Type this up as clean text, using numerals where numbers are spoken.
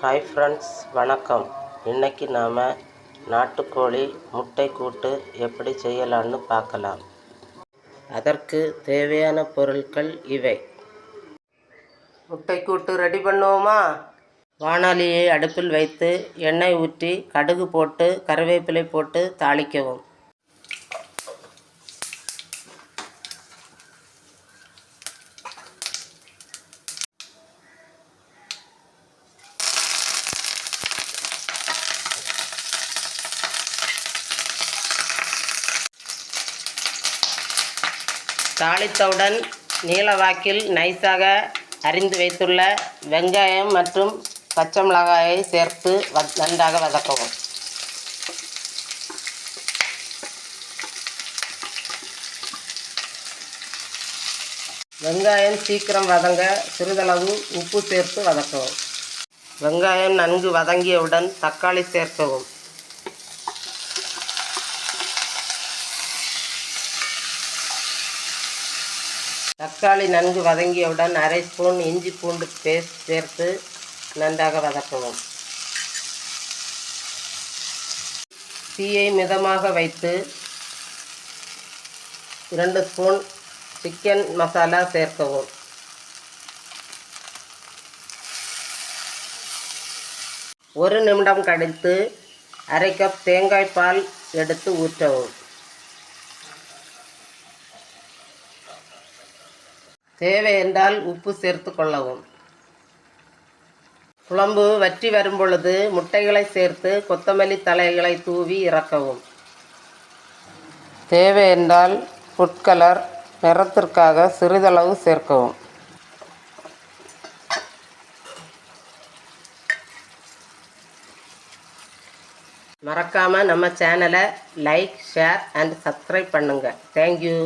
Hi friends, வணக்கம். இன்றைக்கி நாம் நாட்டுக்கோழி முட்டை கூட்டு எப்படி செய்யலான்னு பார்க்கலாம். அதற்கு தேவையான பொருட்கள் இவை. முட்டை கூட்டு ரெடி பண்ணுவோமா? வாணலியை அடுப்பில் வைத்து எண்ணெய் ஊற்றி கடுகு போட்டு கறிவேப்பிலை போட்டு தாளிக்கவும். தாளித்தவுடன் நீளவாக்கில் நைஸாக அரிந்து வைத்துள்ள வெங்காயம் மற்றும் பச்சை மிளகாயை சேர்த்து நன்றாக வதக்கவும். வெங்காயம் சீக்கிரம் வதங்க சிறிதளவு உப்பு சேர்த்து வதக்கவும். வெங்காயம் நன்கு வதங்கியவுடன் தக்காளி சேர்க்கவும். தக்காளி நன்கு வதங்கியவுடன் அரை ஸ்பூன் இஞ்சி பூண்டு பேஸ்ட் சேர்த்து நன்றாக வதக்கவும். தீயை மிதமாக வைத்து 2 ஸ்பூன் சிக்கன் மசாலா சேர்க்கவும். ஒரு நிமிடம் கழித்து அரை கப் தேங்காய் பால் எடுத்து ஊற்றவும். தேவை என்றால் உப்பு சேர்த்து கொள்ளவும். குழம்பு வற்றி வரும் பொழுது முட்டைகளை சேர்த்து கொத்தமல்லி தலைகளை தூவி இறக்கவும். தேவை என்றால் ஃபுட் கலர் நிறத்திற்காக சிறிதளவு சேர்க்கவும். மறக்காமல் நம்ம சேனலை லைக், ஷேர் அண்ட் சப்ஸ்கிரைப் பண்ணுங்கள். தேங்க்யூ.